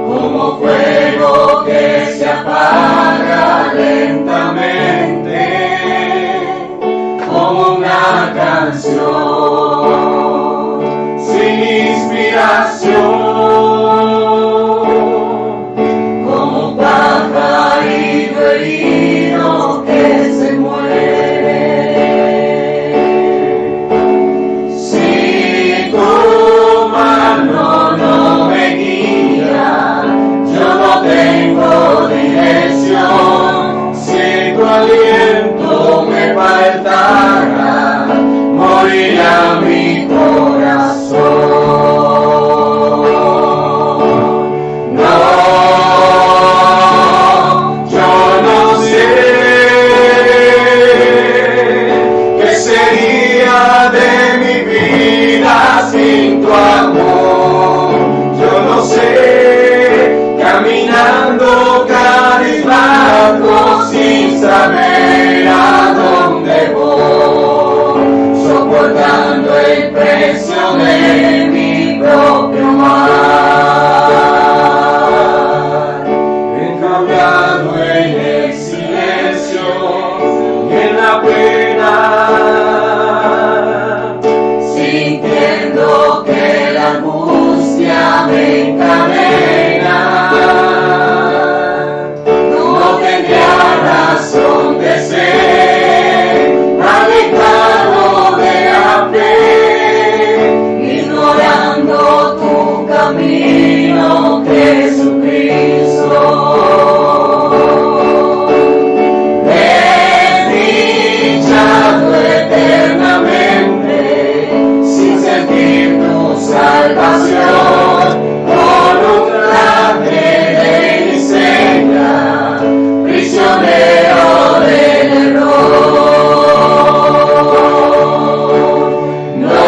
Como fuego que se apaga lentamente, como una canción sin inspiración, como un pajarito herido que se muere. Si tu mano no me guía, yo no tengo dirección. Si tu aliento me faltara, moriría mi corazón. No, yo no sé qué sería de mi vida sin tu amor. Yo no sé, caminando cabizbajo sin saber a dónde voy, soportando el precio de mi propio mal, encaminado en el silencio y en la pena, sintiendo que la angustia me encadena. No tendría razón de ser alejado de la fe, ignorando tu camino, Jesucristo. Desdichado eternamente, sin sentir tu salvación, con un traje de miseria, prisionero del error. No,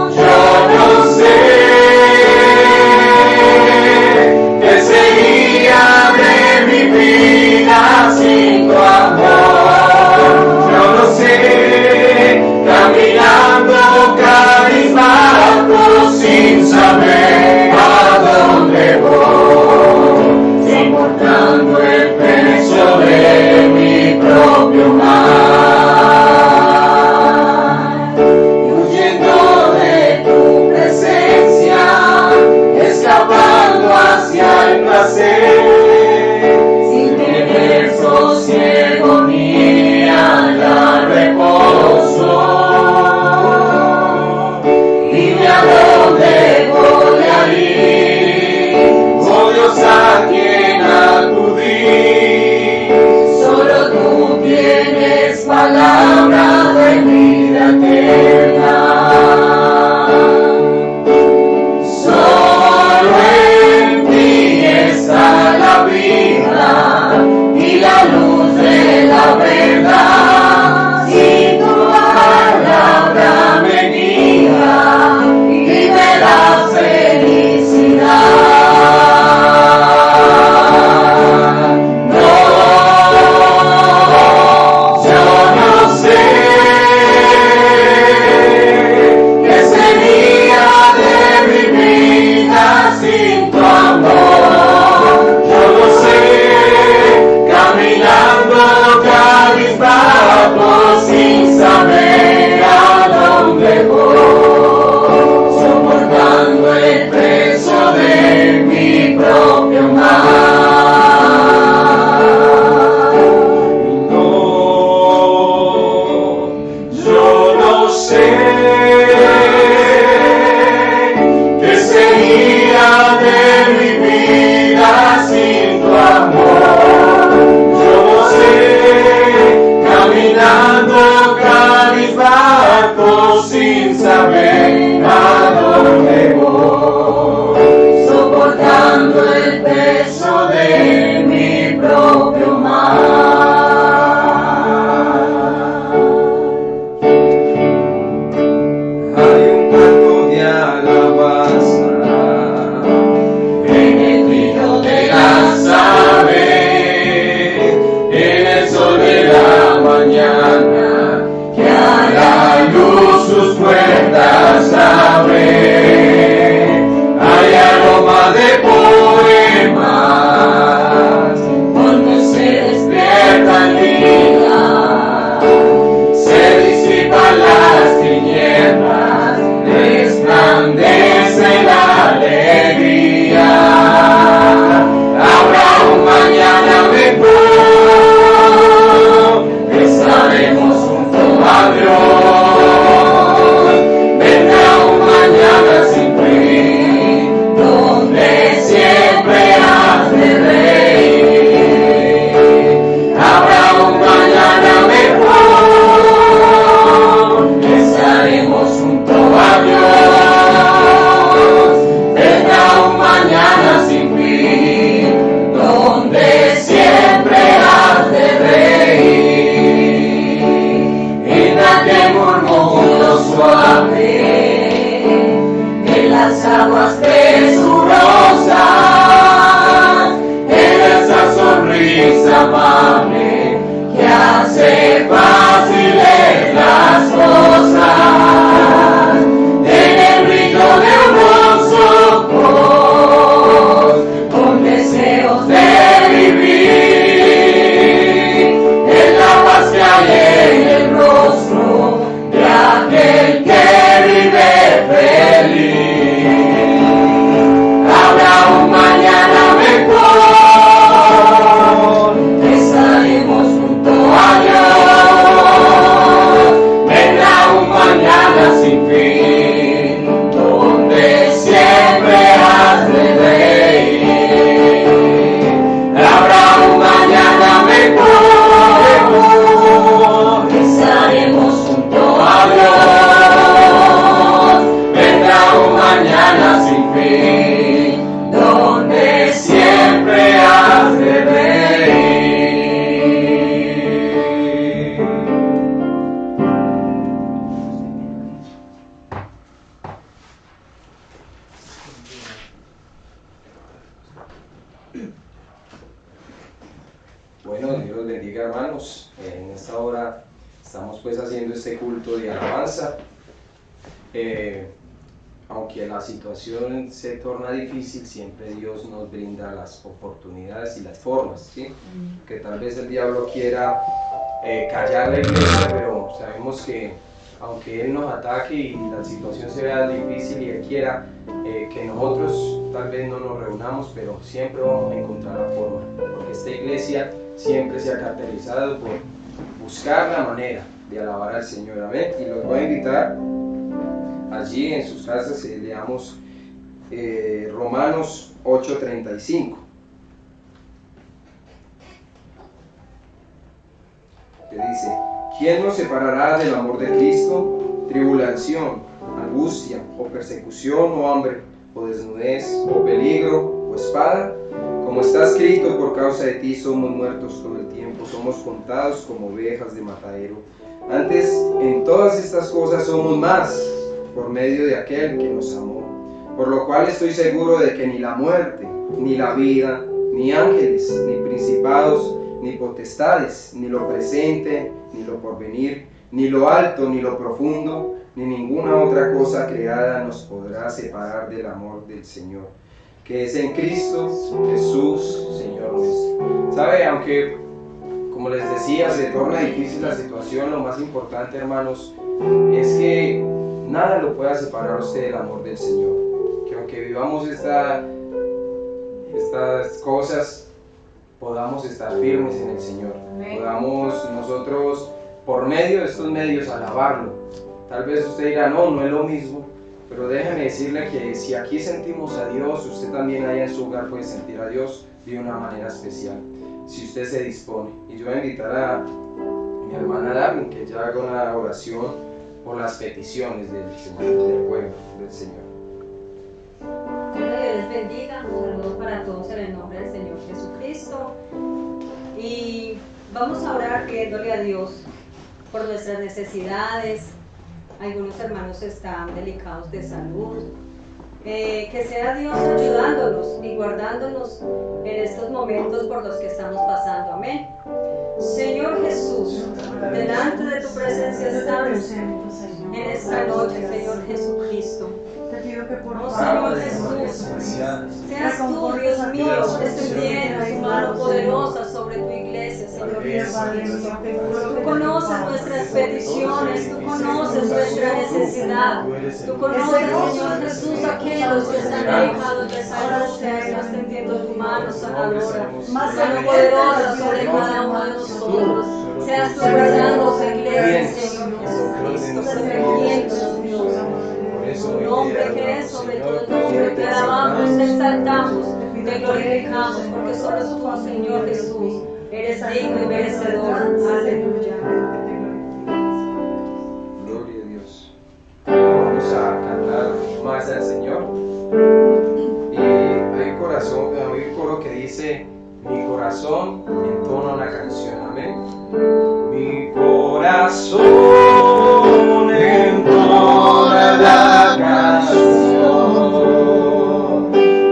yo no sé qué sería de mi vida sin tu amor. Yo no sé, caminando cabizbajo sin saber a dónde voy, soportando el peso de mi propio mal, y huyendo de tu presencia, escapando hacia el placer, sin tener sosiego ni hallar reposo. Dime a dónde voy a ir, oh Dios, a quien acudir. Solo tú tienes palabra de vida eterna. Solo en ti está la vida y la luz de la verdad. Si tu palabra me guía y me da felicidad. No, yo no sé estamos pues haciendo este culto de alabanza. Aunque la situación se torna difícil, siempre Dios nos brinda las oportunidades y las formas, ¿sí? Que tal vez el diablo quiera callar la iglesia, pero sabemos que aunque Él nos ataque y la situación se vea difícil y Él quiera que nosotros tal vez no nos reunamos, pero siempre vamos a encontrar la forma, porque esta iglesia siempre se ha caracterizado por buscar la manera de alabar al Señor, amén. Y los voy a invitar allí en sus casas, leamos Romanos 8:35. Que dice: ¿quién nos separará del amor de Cristo? Tribulación, angustia, o persecución, o hambre, o desnudez, o peligro, o espada. Como está escrito, por causa de ti somos muertos todo el tiempo, somos contados como ovejas de matadero. Antes, en todas estas cosas somos más, por medio de aquel que nos amó. Por lo cual estoy seguro de que ni la muerte, ni la vida, ni ángeles, ni principados, ni potestades, ni lo presente, ni lo porvenir, ni lo alto, ni lo profundo, ni ninguna otra cosa creada nos podrá separar del amor del Señor, que es en Cristo Jesús, Señor nuestro. ¿Sabe? Aunque, como les decía, se torna difícil la situación, lo más importante, hermanos, es que nada lo pueda separar a usted del amor del Señor. Que aunque vivamos estas cosas, podamos estar firmes en el Señor. Podamos nosotros, por medio de estos medios, alabarlo. Tal vez usted dirá, no es lo mismo, pero déjeme decirle que si aquí sentimos a Dios, usted también allá en su hogar puede sentir a Dios de una manera especial, si usted se dispone. Y yo voy a invitar a mi hermana Darwin que ya haga una oración por las peticiones del Señor, del pueblo, del Señor. Que Dios les bendiga, un saludo para todos en el nombre del Señor Jesucristo. Y vamos a orar pidiéndole a Dios por nuestras necesidades. Algunos hermanos están delicados de salud. Que sea Dios ayudándonos y guardándonos en estos momentos por los que estamos pasando. Amén. Señor Jesús, delante de tu presencia estamos en esta noche, Señor Jesucristo. Te pido que por Oh, favor, Señor Jesús, seas tú, Dios mío, extendiendo tu mano poderosa sobre tu iglesia, Señor Jesucristo. Tú conoces nuestras peticiones, tú conoces nuestra necesidad, tú conoces, Señor Jesús, aquellos que están delicados de salud, seas tú extendiendo tu mano sanadora, mano poderosa sobre cada uno de nosotros, seas tú guardando tu iglesia, Señor Jesucristo, defendiéndonos, Dios. Tu nombre que es sobre todo el nombre, te alabamos, te exaltamos, te glorificamos, porque solo tú, Señor Jesús, eres digno y merecedor. Aleluya. Gloria a Dios. Vamos a cantar más al Señor. Y hay un coro que dice: mi corazón entona una canción. Amén. Mi corazón entona la canción.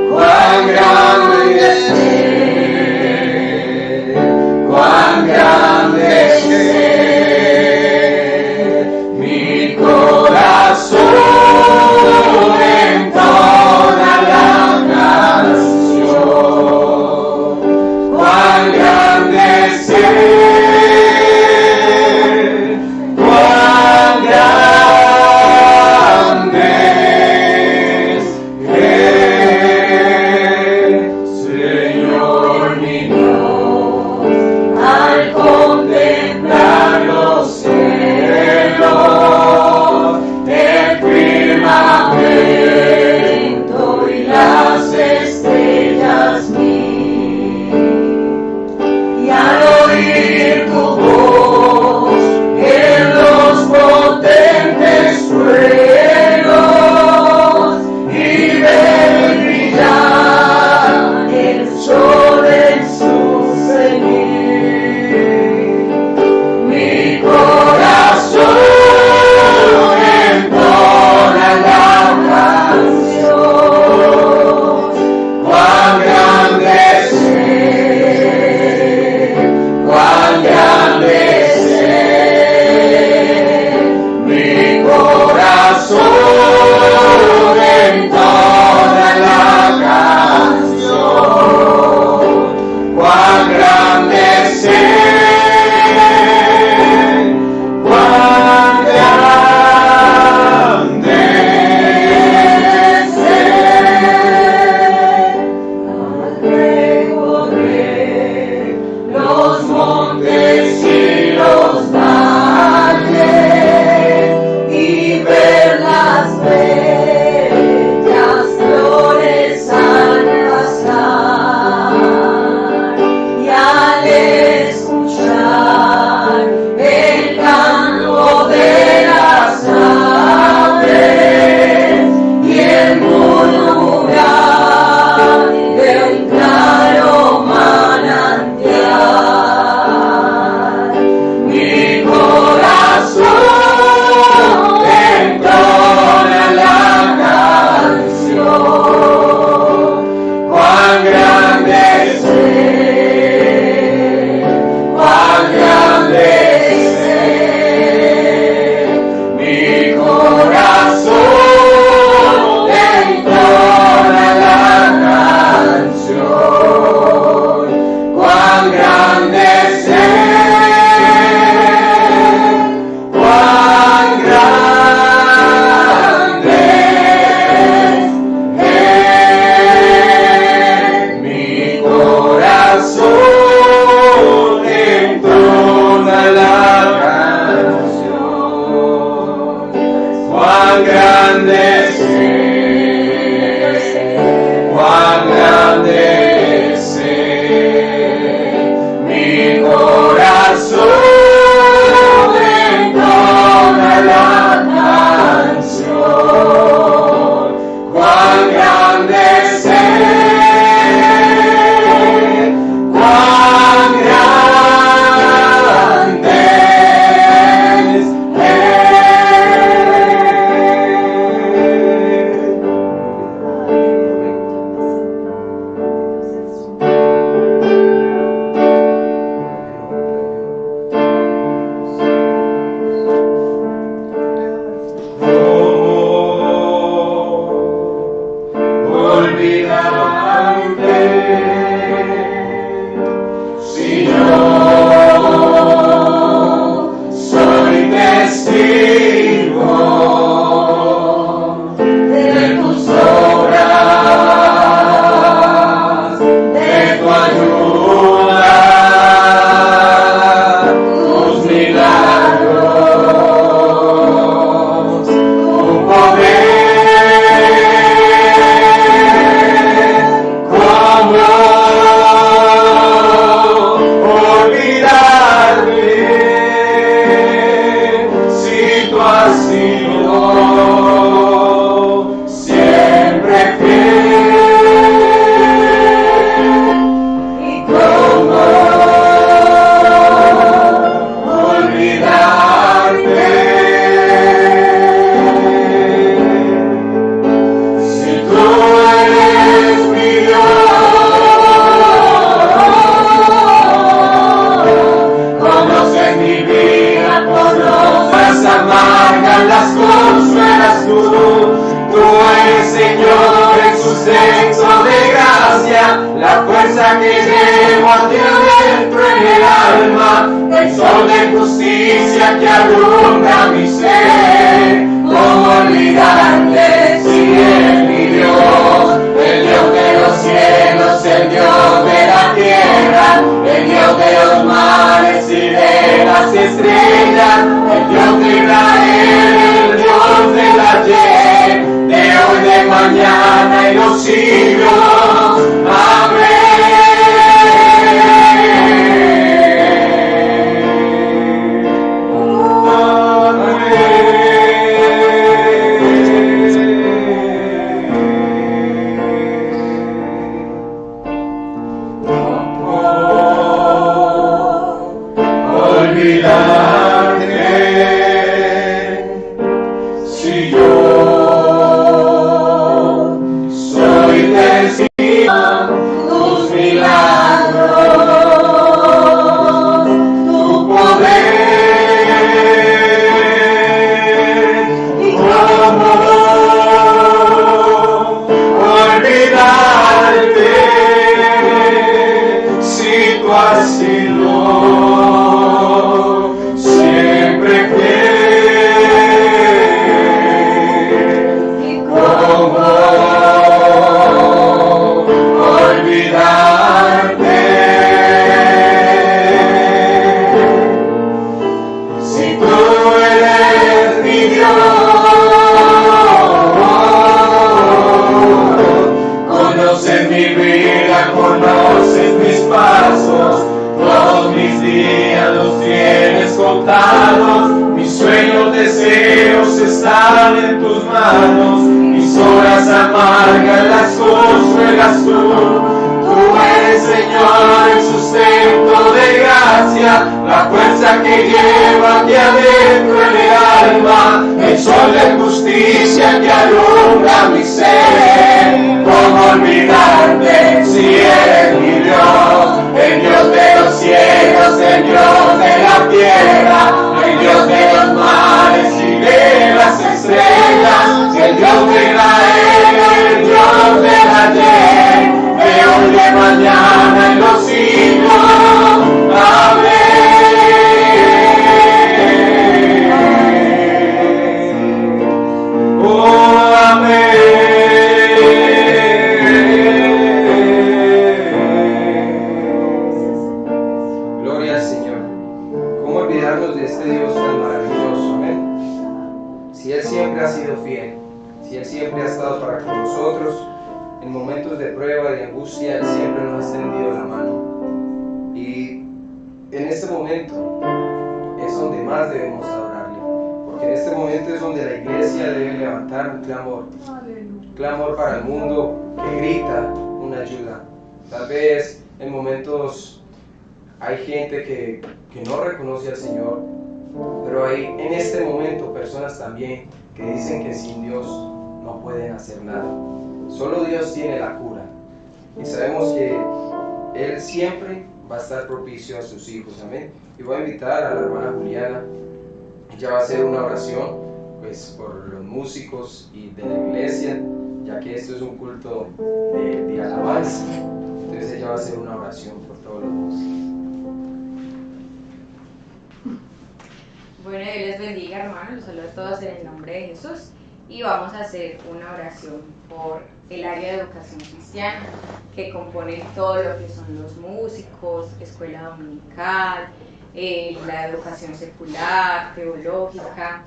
Cuán grande es Él, cuán grande es Él. Mi corazón entona la canción. Cuán grande es Él, cuán grande es cuán grande es mi corazón entona la canción. Cuán grande es cuán grande es olvidarte si yo soy testigo de tus obras, de tu ayuda, tus milagros, tu poder. Las consuelas tú eres Señor en sustento de gracia, la fuerza que llevo hacia adentro en el alma, el sol de justicia que alumbra mi ser. ¿Cómo olvidarte si es mi Dios, el Dios de los cielos, el Dios de la tierra, el Dios de los mares y de las estrellas, el Dios de Israel, el Dios del ayer, de hoy, de mañana y los siglos? Amén. Olvidarte si yo soy testigo tus milagros, tu poder. Y cómo olvidarte si tú has sido siempre fiel. Y cómo olvidarte si tú eres mi Dios. Conoces mi vida, conoces mis pasos, todos mis días los tienes contados. Mis sueños, deseos están en tus manos, mis horas amargas las consuelas tú. Tú eres Señor el sustento de gracia, la fuerza que lleva aquí adentro en el alma, el sol de justicia que alumbra mi ser. ¿Cómo olvidarte si eres mi Dios, el Dios de los cielos, el Dios de la tierra, el Dios de los mares y de las estrellas, el Dios de Israel, el Dios del ayer, de hoy, de mañana y los siglos? Amén. Oh, amén. Gloria al Señor. siempre ha sido fiel, si Él siempre ha estado para con nosotros, en momentos de prueba, de angustia, Él siempre nos ha extendido la mano. Y en este momento es donde más debemos adorarle, porque en este momento es donde la iglesia debe levantar un clamor para el mundo que grita una ayuda. Tal vez en momentos hay gente que no reconoce al Señor, pero hay en este momento personas también que dicen que sin Dios no pueden hacer nada. Solo Dios tiene la cura. Y sabemos que Él siempre va a estar propicio a sus hijos. Amén. Y voy a invitar a la hermana Juliana. Ella va a hacer una oración pues, por los músicos y de la iglesia, ya que esto es un culto de alabanza. Entonces ella va a hacer una oración por todos los músicos. Bueno, Dios les bendiga, hermanos. Los saludo a todos en el nombre de Jesús. Y vamos a hacer una oración por el área de educación cristiana, que compone todo lo que son los músicos, escuela dominical, la educación secular, teológica,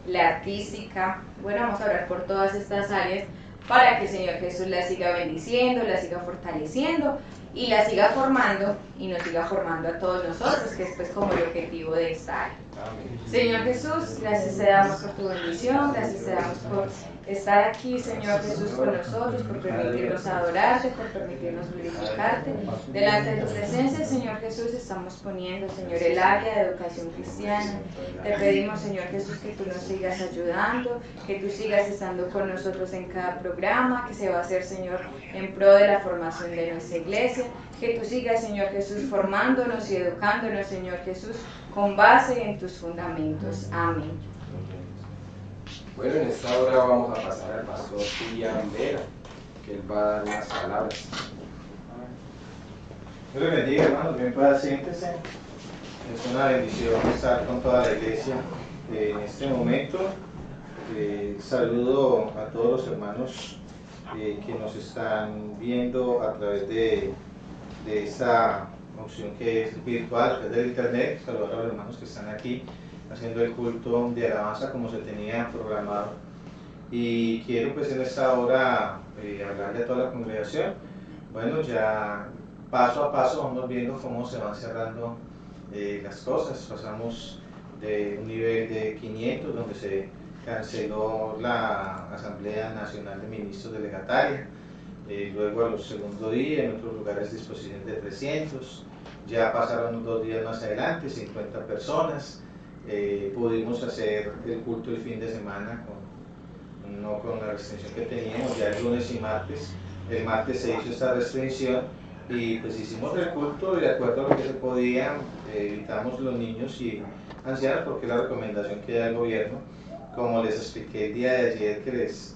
la artística. Bueno, vamos a orar por todas estas áreas para que el Señor Jesús la siga bendiciendo, la siga fortaleciendo y la siga formando y nos siga formando a todos nosotros, que es pues como el objetivo de esta área. Señor Jesús, gracias te damos por tu bendición, gracias te damos por estar aquí, Señor Jesús, con nosotros, por permitirnos adorarte, por permitirnos glorificarte. Delante de tu presencia, Señor Jesús, estamos poniendo, Señor, el área de educación cristiana. Te pedimos, Señor Jesús, que tú nos sigas ayudando, que tú sigas estando con nosotros en cada programa que se va a hacer, Señor, en pro de la formación de nuestra iglesia. Que tú sigas, Señor Jesús, formándonos y educándonos, Señor Jesús, con base en tus fundamentos. Amén. Bueno, en esta hora vamos a pasar al pastor Julián Vera, que él va a dar unas palabras. Dios les bendiga, hermanos. Bien, pueda siéntese. Es una bendición estar con toda la iglesia en este momento. Saludo a todos los hermanos que nos están viendo a través de esta opción que es virtual, que es del internet. Saludar a los hermanos que están aquí haciendo el culto de alabanza como se tenía programado. Y quiero pues en esta hora hablarle a toda la congregación. Bueno, ya paso a paso vamos viendo cómo se van cerrando las cosas. Pasamos de un nivel de 500 donde se canceló la Asamblea Nacional de Ministros Delegataria, luego al segundo día en otros lugares disposición de 300, ya pasaron 2 días más adelante, 50 personas. Pudimos hacer el culto el fin de semana no con la restricción que teníamos, ya el lunes y martes. El martes se hizo esta restricción y pues hicimos el culto de acuerdo a lo que se podía. Evitamos los niños y ancianos porque es la recomendación que da el gobierno. Como les expliqué el día de ayer, que les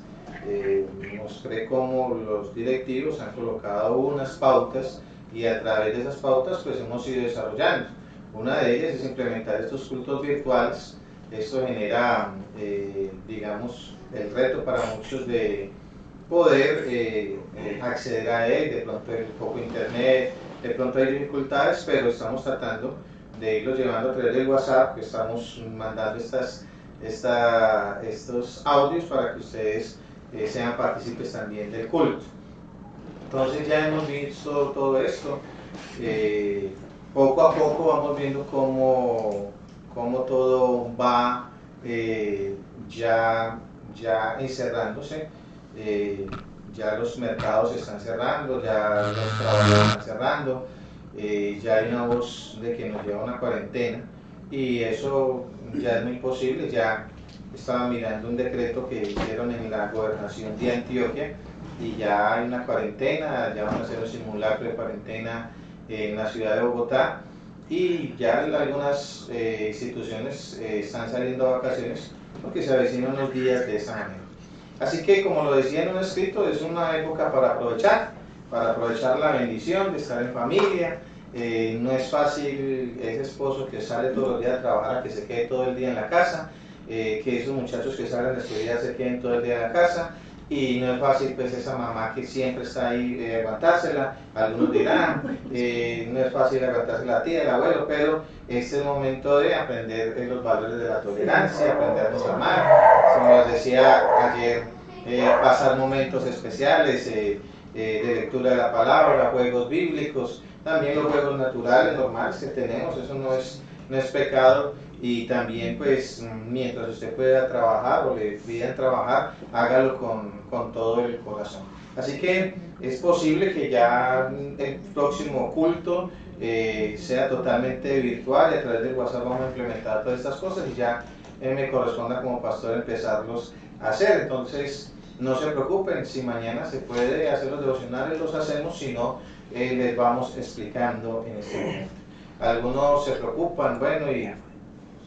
mostré cómo los directivos han colocado unas pautas y a través de esas pautas pues hemos ido desarrollando. Una de ellas es implementar estos cultos virtuales. Esto genera, digamos, el reto para muchos de poder acceder a él. De pronto hay poco internet, de pronto hay dificultades, pero estamos tratando de irlos llevando a través del WhatsApp, que estamos mandando estos audios para que ustedes sean partícipes también del culto. Entonces ya hemos visto todo esto. Poco a poco vamos viendo cómo todo va ya encerrándose. Ya los mercados se están cerrando, ya los trabajos se están cerrando, ya hay una voz de que nos lleva una cuarentena y eso ya es muy posible. Ya estaba mirando un decreto que hicieron en la gobernación de Antioquia y ya hay una cuarentena, ya van a hacer un simulacro de cuarentena en la ciudad de Bogotá y ya algunas instituciones están saliendo a vacaciones porque se avecinan unos días de esa manera. Así que, como lo decía en un escrito, es una época para aprovechar la bendición de estar en familia. No es fácil ese esposo que sale todos los días a trabajar, que se quede todo el día en la casa, que esos muchachos que salen a estudiar se queden todo el día en la casa, y no es fácil pues esa mamá que siempre está ahí aguantársela. Algunos dirán, no es fácil aguantarse la tía, el abuelo, pero este es el momento de aprender los valores de la tolerancia, aprender a amar, como les decía ayer, pasar momentos especiales de lectura de la palabra, juegos bíblicos, también los juegos naturales, normales que tenemos, eso no es pecado. Y también pues mientras usted pueda trabajar o le pidan trabajar, hágalo con todo el corazón. Así que es posible que ya el próximo culto sea totalmente virtual y a través del WhatsApp vamos a implementar todas estas cosas y ya me corresponda como pastor empezarlos a hacer. Entonces no se preocupen, si mañana se puede hacer los devocionales los hacemos, si no les vamos explicando en este momento. Algunos se preocupan, bueno, y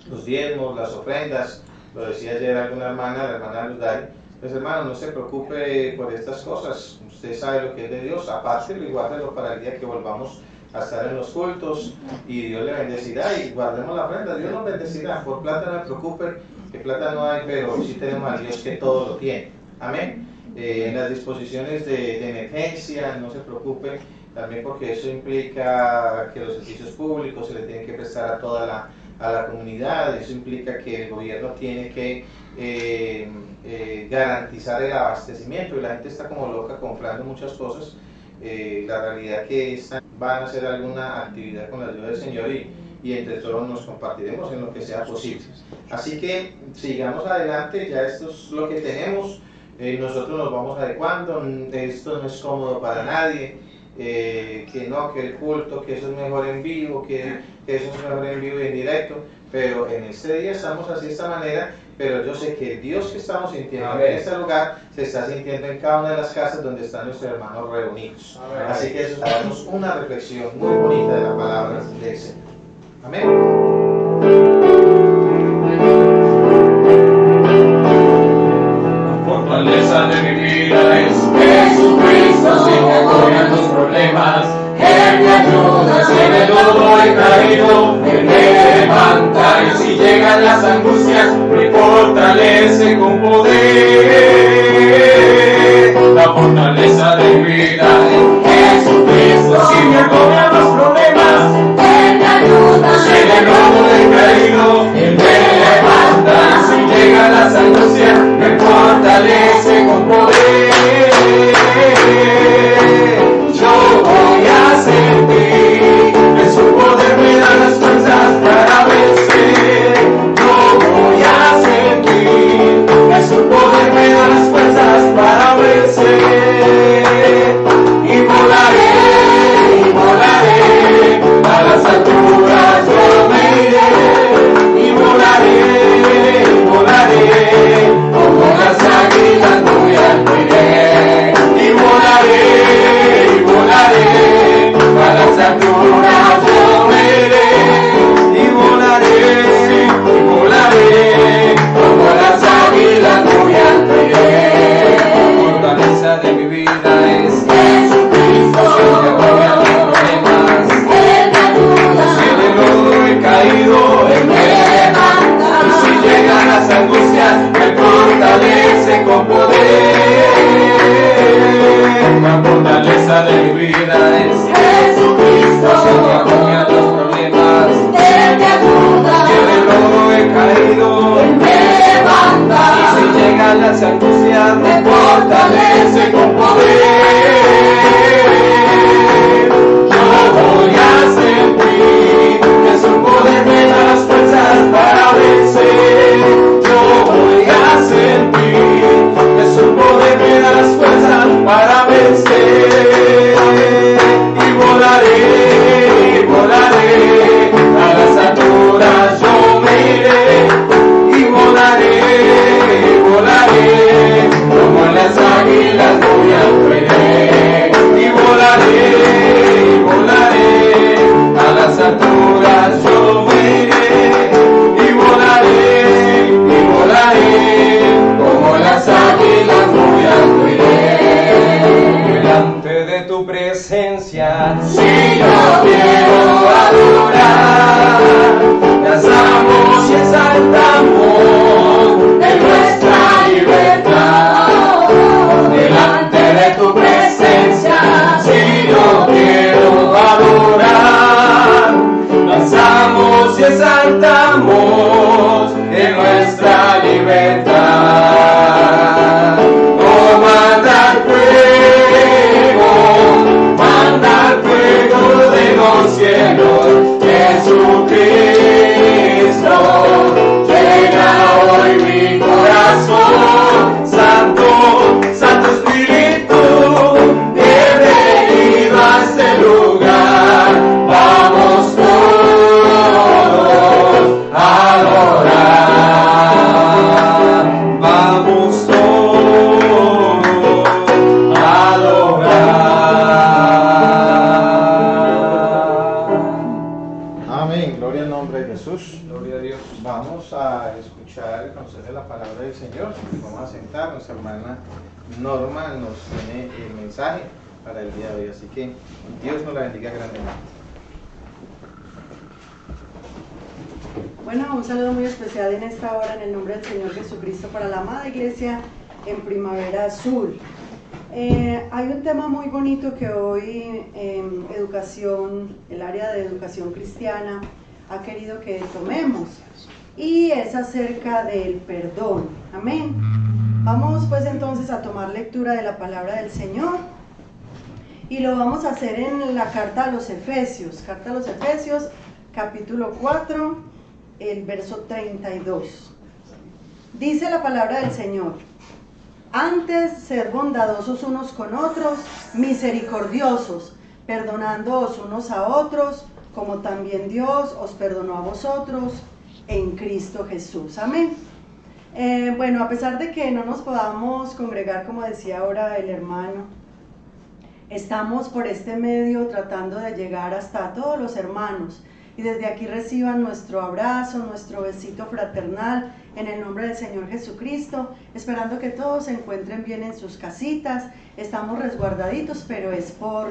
los diezmos, las ofrendas, lo decía ayer alguna hermana, la hermana Luday, pues hermano, no se preocupe por estas cosas, usted sabe lo que es de Dios, aparte y guárdelo para el día que volvamos a estar en los cultos y Dios le bendecirá y guardemos la ofrenda, Dios nos bendecirá, por plata no se preocupe, que plata no hay, pero sí tenemos a Dios que todo lo tiene, amén. En las disposiciones de emergencia, no se preocupe, también porque eso implica que los servicios públicos se le tienen que prestar a toda la comunidad, eso implica que el gobierno tiene que garantizar el abastecimiento y la gente está como loca comprando muchas cosas. La realidad que van a hacer alguna actividad con la ayuda del Señor y entre todos nos compartiremos en lo que sea posible. Así que sigamos adelante, ya esto es lo que tenemos, nosotros nos vamos adecuando, esto no es cómodo para nadie. Que no, que el culto, que eso es mejor en vivo, que eso es mejor en vivo y en directo, pero en este día estamos así de esta manera, pero yo sé que el Dios que estamos sintiendo en este lugar se está sintiendo en cada una de las casas donde están nuestros hermanos reunidos. Amén. Así que eso es una reflexión muy bonita de la palabra del Señor. Amén. Fortaleza de mi vida es Jesucristo, si me agobian los problemas, Él me ayuda, si en el lodo he caído, Él me levanta, y si llegan las angustias, me fortalece con poder. La fortaleza de mi vida es Jesucristo, si me agobian los problemas, Él me ayuda, si en el lodo he caído, Él me levanta, y si llegan las angustias, me fortalece con poder. Yo voy a sentir que su poder me da las fuerzas para vencer. Yo voy a sentir que su poder me da las fuerzas para vencer. Y volaré a las alturas yo me iré. Y volaré como las águilas voy al aire. Y volaré a las alturas yo me iré. Y volaré como las águilas voy al aire. La fortaleza de mi vida es Jesucristo, si me agobian los problemas, Él me ayuda, si en el lodo he caído, Él me levanta, y si llegan las angustias, me fortalece con poder. La fortaleza de mi vida es Jesucristo, si me agobian los problemas, Él me ayuda, si en el lodo he caído, Él me levanta, y si llegan las angustias, me fortalece con poder. Yo voy a sentir que su poder me da las fuerzas para vencer. Yo voy a sentir que su poder me da las fuerzas para vencer. Y volaré a las alturas yo me iré. Y volaré como las águilas voy al aire. Y volaré a las alturas yo me iré. Y volaré como las águilas voy al aire. Delante de tu presencia, si yo quiero adorar, danzamos y exaltamos de nuestra libertad. Delante de tu presencia, si yo quiero adorar, danzamos y exaltamos de nuestra libertad. palabra del Señor. Vamos a sentar, nuestra hermana Norma nos tiene el mensaje para el día de hoy, así que Dios nos la bendiga grandemente. Bueno, un saludo muy especial en esta hora en el nombre del Señor Jesucristo para la amada iglesia en Primavera Azul. Hay un tema muy bonito que hoy educación, el área de educación cristiana ha querido que tomemos, y es acerca del perdón. Amén. Vamos pues entonces a tomar lectura de la palabra del Señor, y lo vamos a hacer en la carta a los Efesios, capítulo 4, el verso 32. Dice la palabra del Señor: antes sed bondadosos unos con otros, misericordiosos, perdonándoos unos a otros, como también Dios os perdonó a vosotros en Cristo Jesús. Amén. Bueno, a pesar de que no nos podamos congregar, como decía ahora el hermano, estamos por este medio tratando de llegar hasta todos los hermanos, y desde aquí reciban nuestro abrazo, nuestro besito fraternal en el nombre del Señor Jesucristo, esperando que todos se encuentren bien en sus casitas. Estamos resguardaditos, pero es por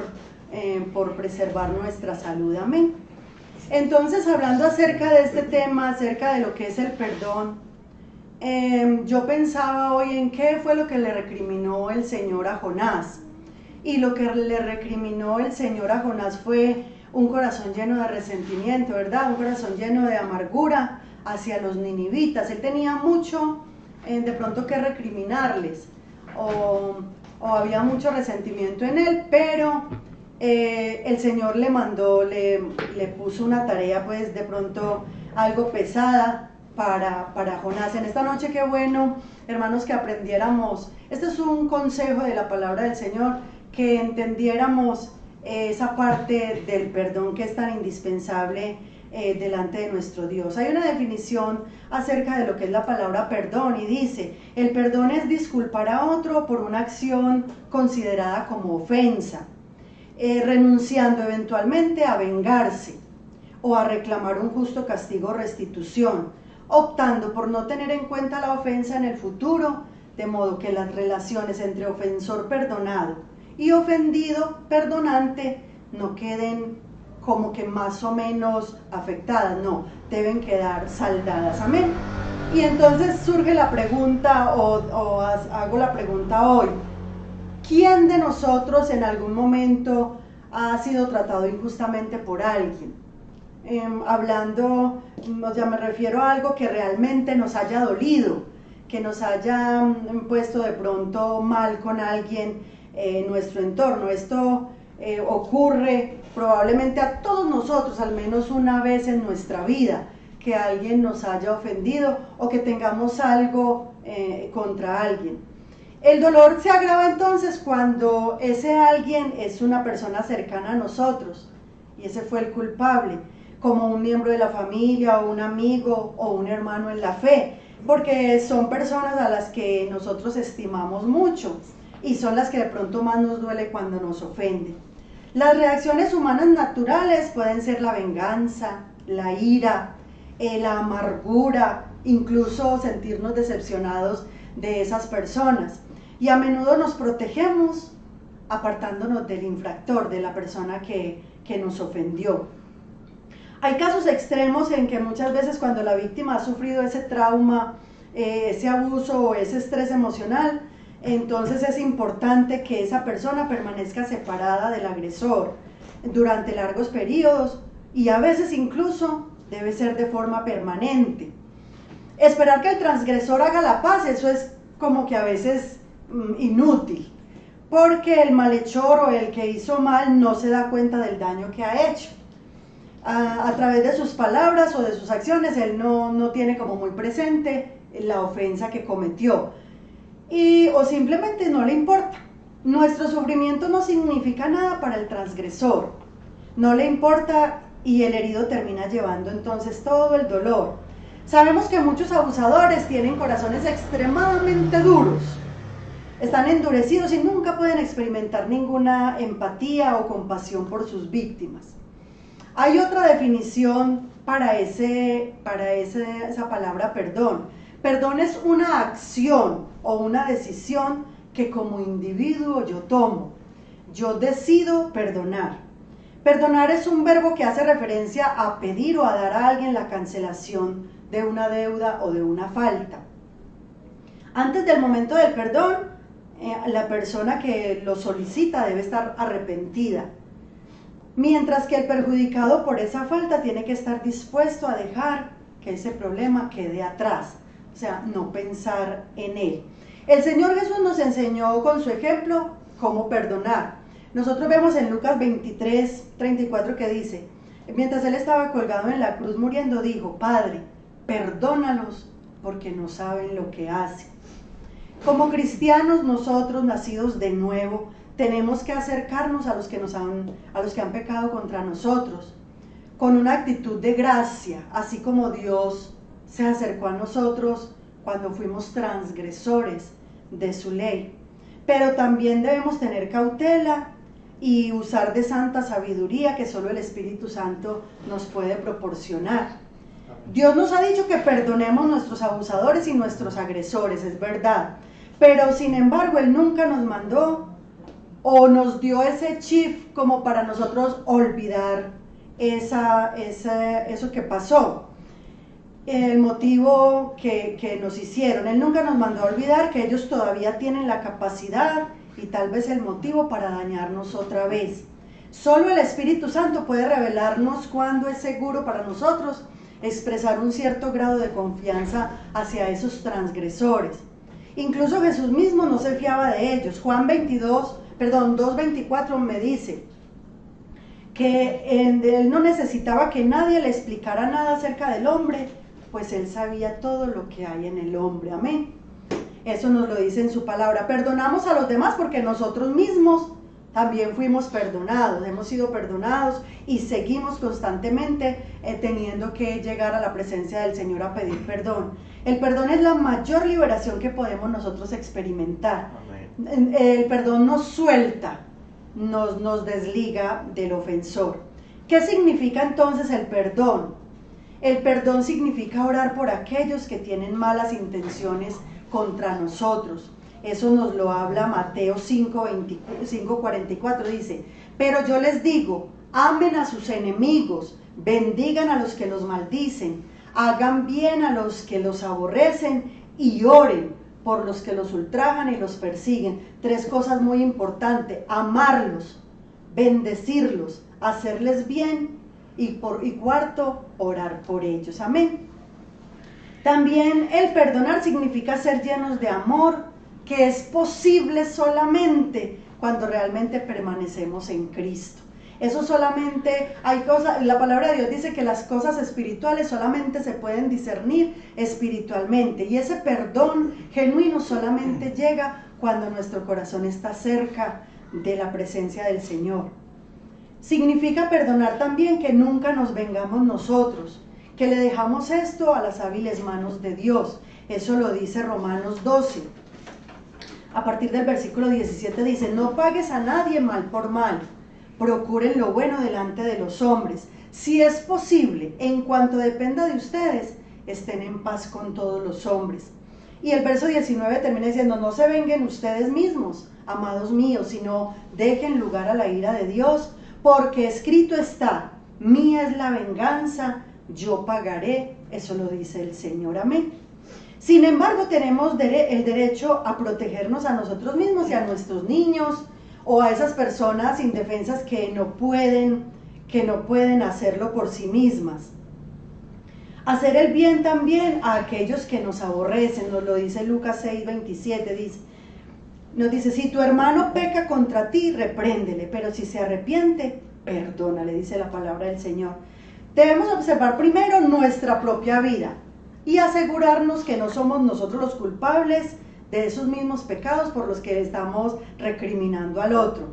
preservar nuestra salud. Amén. Entonces, hablando acerca de este tema, acerca de lo que es el perdón, yo pensaba hoy en qué fue lo que le recriminó el Señor a Jonás. Y lo que le recriminó el Señor a Jonás fue un corazón lleno de resentimiento, ¿verdad? Un corazón lleno de amargura hacia los ninivitas. Él tenía mucho de pronto que recriminarles, o había mucho resentimiento en él, pero el Señor le mandó, le puso una tarea pues de pronto algo pesada para Jonás. En esta noche, qué bueno, hermanos, que aprendiéramos, este es un consejo de la palabra del Señor, que entendiéramos esa parte del perdón que es tan indispensable delante de nuestro Dios. Hay una definición acerca de lo que es la palabra perdón, y dice: el perdón es disculpar a otro por una acción considerada como ofensa, renunciando eventualmente a vengarse o a reclamar un justo castigo o restitución, optando por no tener en cuenta la ofensa en el futuro, de modo que las relaciones entre ofensor perdonado y ofendido perdonante no queden como que más o menos afectadas, no, deben quedar saldadas. Amén. Y entonces surge la pregunta, o hago la pregunta hoy: ¿quién de nosotros en algún momento ha sido tratado injustamente por alguien? Hablando, o sea, me refiero a algo que realmente nos haya dolido, que nos haya puesto de pronto mal con alguien en nuestro entorno. Esto ocurre probablemente a todos nosotros al menos una vez en nuestra vida, que alguien nos haya ofendido o que tengamos algo contra alguien. El dolor se agrava entonces cuando ese alguien es una persona cercana a nosotros y ese fue el culpable, como un miembro de la familia o un amigo o un hermano en la fe, porque son personas a las que nosotros estimamos mucho y son las que de pronto más nos duele cuando nos ofenden. Las reacciones humanas naturales pueden ser la venganza, la ira, la amargura, incluso sentirnos decepcionados de esas personas, y a menudo nos protegemos apartándonos del infractor, de la persona que nos ofendió. Hay casos extremos en que muchas veces cuando la víctima ha sufrido ese trauma, ese abuso o ese estrés emocional, entonces es importante que esa persona permanezca separada del agresor durante largos periodos, y a veces incluso debe ser de forma permanente. Esperar que el transgresor haga la paz, eso es como que a veces inútil, porque el malhechor o el que hizo mal no se da cuenta del daño que ha hecho. A través de sus palabras o de sus acciones, él no tiene como muy presente la ofensa que cometió, o simplemente no le importa. Nuestro sufrimiento no significa nada para el transgresor, no le importa, y el herido termina llevando entonces todo el dolor. Sabemos que muchos abusadores tienen corazones extremadamente duros, están endurecidos y nunca pueden experimentar ninguna empatía o compasión por sus víctimas. Hay otra definición para esa palabra perdón. Perdón es una acción o una decisión que como individuo yo tomo. Yo decido perdonar. Perdonar es un verbo que hace referencia a pedir o a dar a alguien la cancelación de una deuda o de una falta. Antes del momento del perdón, la persona que lo solicita debe estar arrepentida, mientras que el perjudicado por esa falta tiene que estar dispuesto a dejar que ese problema quede atrás, o sea, no pensar en él. El Señor Jesús nos enseñó con su ejemplo cómo perdonar. Nosotros vemos en Lucas 23:34 que dice, mientras Él estaba colgado en la cruz muriendo, dijo, Padre, perdónalos porque no saben lo que hacen. Como cristianos, nosotros nacidos de nuevo, tenemos que acercarnos a los que han pecado contra nosotros, con una actitud de gracia, así como Dios se acercó a nosotros cuando fuimos transgresores de su ley. Pero también debemos tener cautela y usar de santa sabiduría que solo el Espíritu Santo nos puede proporcionar. Dios nos ha dicho que perdonemos nuestros abusadores y nuestros agresores, es verdad, pero sin embargo Él nunca nos mandó o nos dio ese chip como para nosotros olvidar eso que pasó, el motivo que nos hicieron. Él nunca nos mandó a olvidar que ellos todavía tienen la capacidad y tal vez el motivo para dañarnos otra vez. Solo el Espíritu Santo puede revelarnos cuándo es seguro para nosotros expresar un cierto grado de confianza hacia esos transgresores. Incluso Jesús mismo no se fiaba de ellos. Juan 2:24 me dice que Él no necesitaba que nadie le explicara nada acerca del hombre, pues Él sabía todo lo que hay en el hombre. Amén. Eso nos lo dice en su palabra. Perdonamos a los demás porque nosotros mismos también fuimos perdonados, hemos sido perdonados y seguimos constantemente teniendo que llegar a la presencia del Señor a pedir perdón. El perdón es la mayor liberación que podemos nosotros experimentar. Amén. El perdón nos suelta, nos desliga del ofensor. ¿Qué significa entonces el perdón? El perdón significa orar por aquellos que tienen malas intenciones contra nosotros. Eso nos lo habla Mateo 5:44, dice, pero yo les digo, amen a sus enemigos, bendigan a los que los maldicen, hagan bien a los que los aborrecen y oren por los que los ultrajan y los persiguen. 3 cosas muy importantes: amarlos, bendecirlos, hacerles bien y 4, orar por ellos. Amén. También el perdonar significa ser llenos de amor, que es posible solamente cuando realmente permanecemos en Cristo. Eso solamente hay cosas, la palabra de Dios dice que las cosas espirituales solamente se pueden discernir espiritualmente, y ese perdón genuino solamente llega cuando nuestro corazón está cerca de la presencia del Señor. Significa perdonar también que nunca nos vengamos nosotros, que le dejamos esto a las hábiles manos de Dios. Eso lo dice Romanos 12. A partir del versículo 17 dice, no pagues a nadie mal por mal, procuren lo bueno delante de los hombres. Si es posible, en cuanto dependa de ustedes, estén en paz con todos los hombres. Y el verso 19 termina diciendo, no se vengan ustedes mismos, amados míos, sino dejen lugar a la ira de Dios, porque escrito está, mía es la venganza, yo pagaré. Eso lo dice el Señor. Amén. Sin embargo, tenemos el derecho a protegernos a nosotros mismos y a nuestros niños o a esas personas indefensas que no pueden hacerlo por sí mismas. Hacer el bien también a aquellos que nos aborrecen, nos lo dice Lucas 6:27, nos dice, si tu hermano peca contra ti, repréndele, pero si se arrepiente, perdónale, dice la palabra del Señor. Debemos observar primero nuestra propia vida y asegurarnos que no somos nosotros los culpables de esos mismos pecados por los que estamos recriminando al otro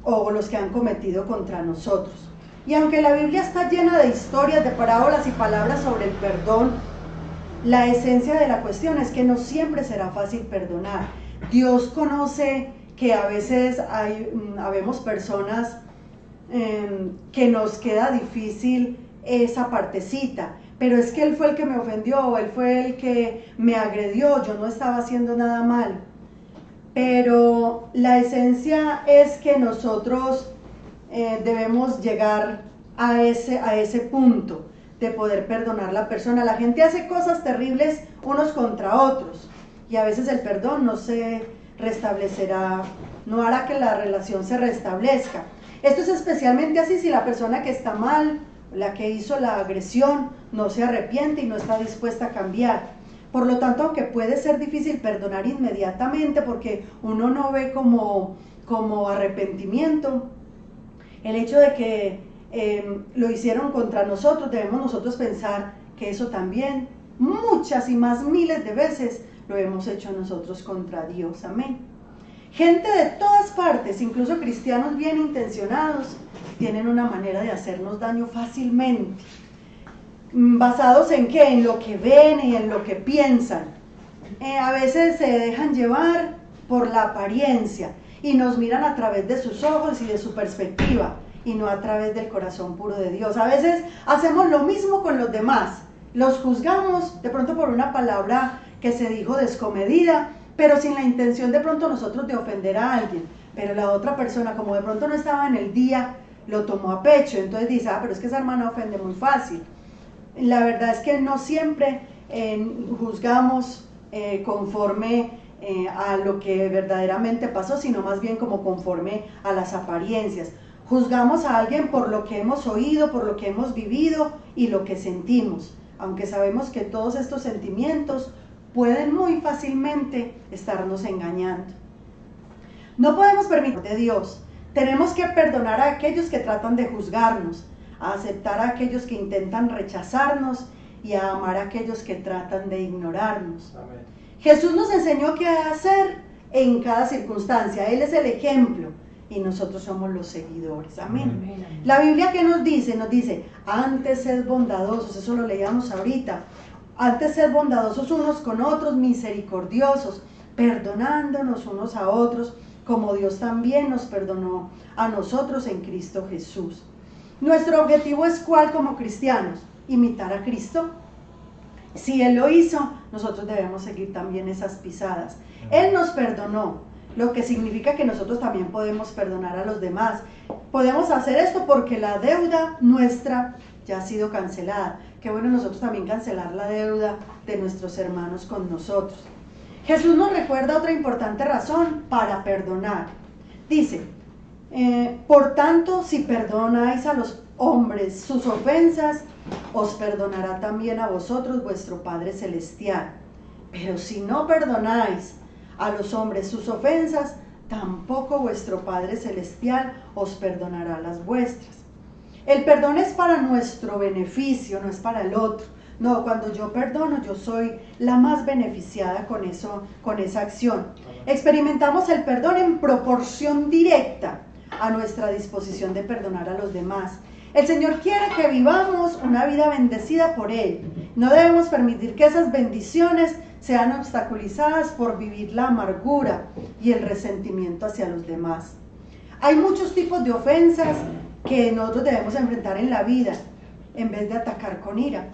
o los que han cometido contra nosotros. Y aunque la Biblia está llena de historias, de parábolas y palabras sobre el perdón, la esencia de la cuestión es que no siempre será fácil perdonar. Dios conoce que a veces habemos personas que nos queda difícil esa partecita, pero es que él fue el que me ofendió, él fue el que me agredió, yo no estaba haciendo nada mal. Pero la esencia es que nosotros debemos llegar a ese punto de poder perdonar a la persona. La gente hace cosas terribles unos contra otros y a veces el perdón no se restablecerá, no hará que la relación se restablezca. Esto es especialmente así si la persona que está mal, la que hizo la agresión, no se arrepiente y no está dispuesta a cambiar. Por lo tanto, aunque puede ser difícil perdonar inmediatamente porque uno no ve como arrepentimiento, el hecho de que lo hicieron contra nosotros, debemos nosotros pensar que eso también, muchas y más miles de veces, lo hemos hecho nosotros contra Dios. Amén. Gente de todas partes, incluso cristianos bien intencionados, tienen una manera de hacernos daño fácilmente. ¿Basados en qué? En lo que ven y en lo que piensan. A veces se dejan llevar por la apariencia y nos miran a través de sus ojos y de su perspectiva y no a través del corazón puro de Dios. A veces hacemos lo mismo con los demás, los juzgamos de pronto por una palabra que se dijo descomedida, pero sin la intención de pronto nosotros de ofender a alguien, pero la otra persona, como de pronto no estaba en el día, lo tomó a pecho, entonces dice, pero es que esa hermana ofende muy fácil. La verdad es que no siempre juzgamos conforme a lo que verdaderamente pasó, sino más bien como conforme a las apariencias. Juzgamos a alguien por lo que hemos oído, por lo que hemos vivido y lo que sentimos, aunque sabemos que todos estos sentimientos pueden muy fácilmente estarnos engañando. No podemos permitir de Dios. Tenemos que perdonar a aquellos que tratan de juzgarnos, a aceptar a aquellos que intentan rechazarnos y a amar a aquellos que tratan de ignorarnos. Amén. Jesús nos enseñó qué hacer en cada circunstancia. Él es el ejemplo y nosotros somos los seguidores. Amén. Amén. La Biblia, ¿qué nos dice? Nos dice, antes sed bondadosos, eso lo leíamos ahorita, antes sed bondadosos unos con otros, misericordiosos, perdonándonos unos a otros, como Dios también nos perdonó a nosotros en Cristo Jesús. Nuestro objetivo es ¿cuál como cristianos? Imitar a Cristo. Si Él lo hizo, nosotros debemos seguir también esas pisadas. Él nos perdonó, lo que significa que nosotros también podemos perdonar a los demás. Podemos hacer esto porque la deuda nuestra ya ha sido cancelada. Qué bueno nosotros también cancelar la deuda de nuestros hermanos con nosotros. Jesús nos recuerda otra importante razón para perdonar. Dice, por tanto, si perdonáis a los hombres sus ofensas, os perdonará también a vosotros vuestro Padre Celestial. Pero si no perdonáis a los hombres sus ofensas, tampoco vuestro Padre Celestial os perdonará las vuestras. El perdón es para nuestro beneficio, no es para el otro. No, cuando yo perdono, yo soy la más beneficiada con eso, con esa acción. Experimentamos el perdón en proporción directa a nuestra disposición de perdonar a los demás. El Señor quiere que vivamos una vida bendecida por Él. No debemos permitir que esas bendiciones sean obstaculizadas por vivir la amargura y el resentimiento hacia los demás. Hay muchos tipos de ofensas que nosotros debemos enfrentar en la vida. En vez de atacar con ira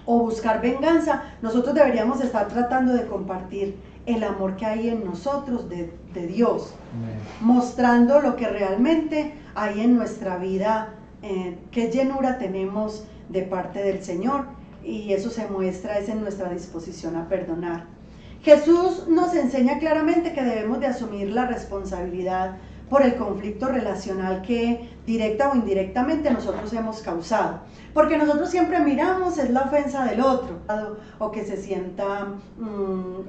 o buscar venganza, nosotros deberíamos estar tratando de compartir el amor que hay en nosotros de Dios, mostrando lo que realmente hay en nuestra vida, qué llenura tenemos de parte del Señor, y eso se muestra es en nuestra disposición a perdonar. Jesús nos enseña claramente que debemos de asumir la responsabilidad por el conflicto relacional que directa o indirectamente nosotros hemos causado, porque nosotros siempre miramos es la ofensa del otro, o que se sienta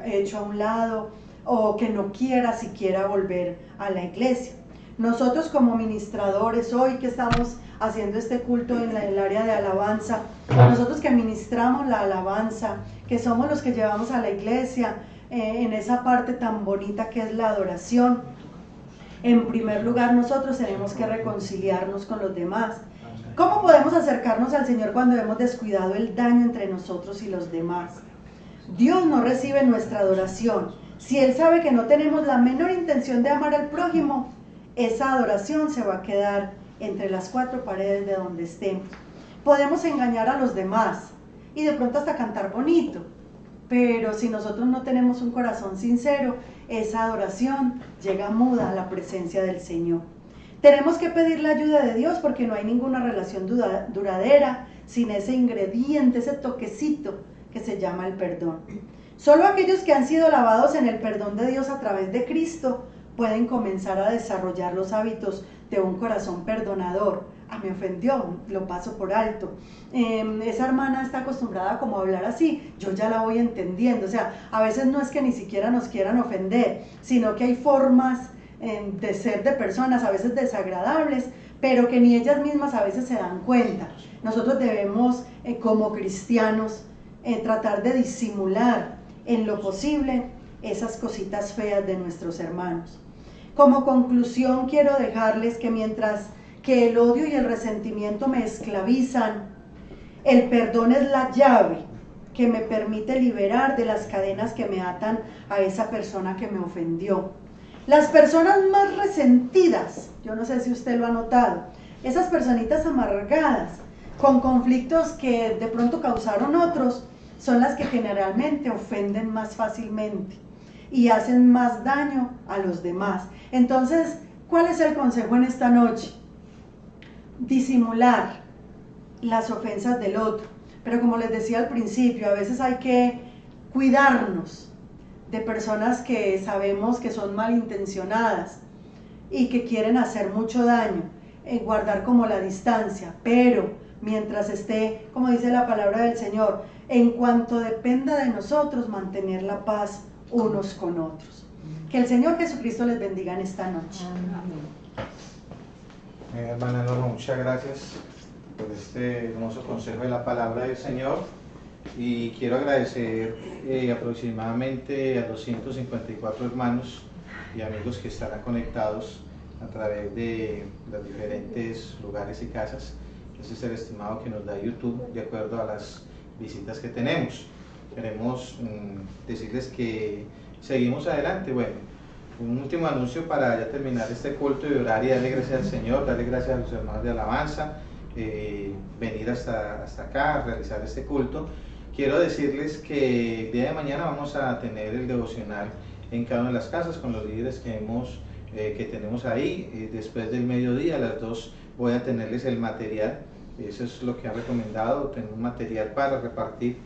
hecho a un lado, o que no quiera siquiera volver a la iglesia. Nosotros como ministradores, hoy que estamos haciendo este culto en el área de alabanza, nosotros que ministramos la alabanza, que somos los que llevamos a la iglesia en esa parte tan bonita que es la adoración, en primer lugar nosotros tenemos que reconciliarnos con los demás. ¿Cómo podemos acercarnos al Señor cuando hemos descuidado el daño entre nosotros y los demás? Dios no recibe nuestra adoración. Si Él sabe que no tenemos la menor intención de amar al prójimo, esa adoración se va a quedar entre las cuatro paredes de donde estemos. Podemos engañar a los demás, y de pronto hasta cantar bonito. Pero si nosotros no tenemos un corazón sincero, esa adoración llega muda a la presencia del Señor. Tenemos que pedir la ayuda de Dios porque no hay ninguna relación duradera sin ese ingrediente, ese toquecito que se llama el perdón. Solo aquellos que han sido lavados en el perdón de Dios a través de Cristo pueden comenzar a desarrollar los hábitos de un corazón perdonador. Me ofendió, lo paso por alto. Esa hermana está acostumbrada como a hablar así, yo ya la voy entendiendo. O sea, a veces no es que ni siquiera nos quieran ofender, sino que hay formas de ser de personas a veces desagradables, pero que ni ellas mismas a veces se dan cuenta. Nosotros debemos, como cristianos, tratar de disimular en lo posible esas cositas feas de nuestros hermanos. Como conclusión, quiero dejarles que mientras que el odio y el resentimiento me esclavizan, el perdón es la llave que me permite liberar de las cadenas que me atan a esa persona que me ofendió. Las personas más resentidas, yo no sé si usted lo ha notado, esas personitas amargadas, con conflictos que de pronto causaron otros, son las que generalmente ofenden más fácilmente y hacen más daño a los demás. Entonces, ¿cuál es el consejo en esta noche? Disimular las ofensas del otro, pero como les decía al principio, a veces hay que cuidarnos de personas que sabemos que son malintencionadas y que quieren hacer mucho daño, guardar como la distancia, pero mientras esté, como dice la palabra del Señor, en cuanto dependa de nosotros, mantener la paz unos con otros. Que el Señor Jesucristo les bendiga en esta noche. Hermana Norma, muchas gracias por este hermoso consejo de la palabra del Señor, y quiero agradecer aproximadamente a 254 hermanos y amigos que estarán conectados a través de los diferentes lugares y casas. Ese es el estimado que nos da YouTube de acuerdo a las visitas que tenemos. Queremos decirles que seguimos adelante. Bueno, un último anuncio para ya terminar este culto y orar y darle gracias al Señor, darle gracias a los hermanos de alabanza, venir hasta acá a realizar este culto. Quiero decirles que el día de mañana vamos a tener el devocional en cada una de las casas con los líderes que tenemos ahí. Después del mediodía, a las 2, voy a tenerles el material. Eso es lo que han recomendado, tener un material para repartir,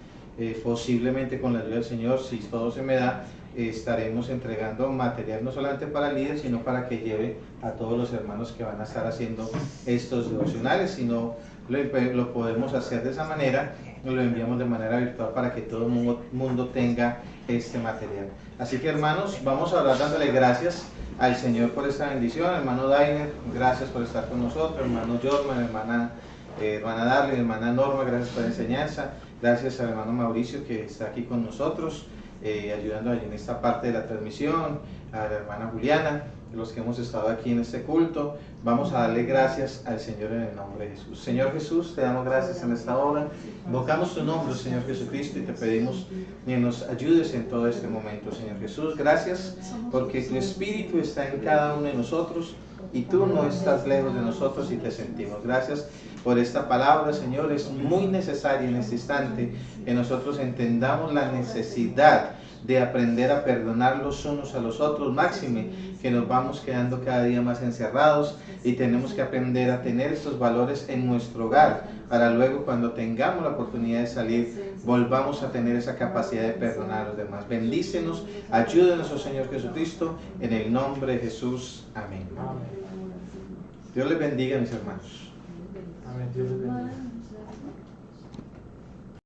posiblemente con la ayuda del Señor, si todo se me da, estaremos entregando material no solamente para el líder, sino para que lleve a todos los hermanos que van a estar haciendo estos devocionales. Si no lo podemos hacer de esa manera, lo enviamos de manera virtual para que todo el mundo tenga este material. Así que, hermanos, vamos a orar dándole gracias al Señor por esta bendición. Hermano Dainer, gracias por estar con nosotros. Hermano Jorman, hermana Darlene, hermana Norma, gracias por la enseñanza. Gracias al hermano Mauricio, que está aquí con nosotros, ayudando allí en esta parte de la transmisión, a la hermana Juliana, los que hemos estado aquí en este culto. Vamos a darle gracias al Señor en el nombre de Jesús. Señor Jesús, te damos gracias en esta hora. Invocamos tu nombre, Señor Jesucristo, y te pedimos que nos ayudes en todo este momento, Señor Jesús. Gracias porque tu Espíritu está en cada uno de nosotros y tú no estás lejos de nosotros y te sentimos. Gracias por esta palabra, Señor. Es muy necesaria en este instante que nosotros entendamos la necesidad de aprender a perdonar los unos a los otros, máxime que nos vamos quedando cada día más encerrados, y tenemos que aprender a tener estos valores en nuestro hogar, para luego, cuando tengamos la oportunidad de salir, volvamos a tener esa capacidad de perdonar a los demás. Bendícenos, ayúdenos, oh Señor Jesucristo, en el nombre de Jesús. Amén. Dios les bendiga, mis hermanos. Amén. Dios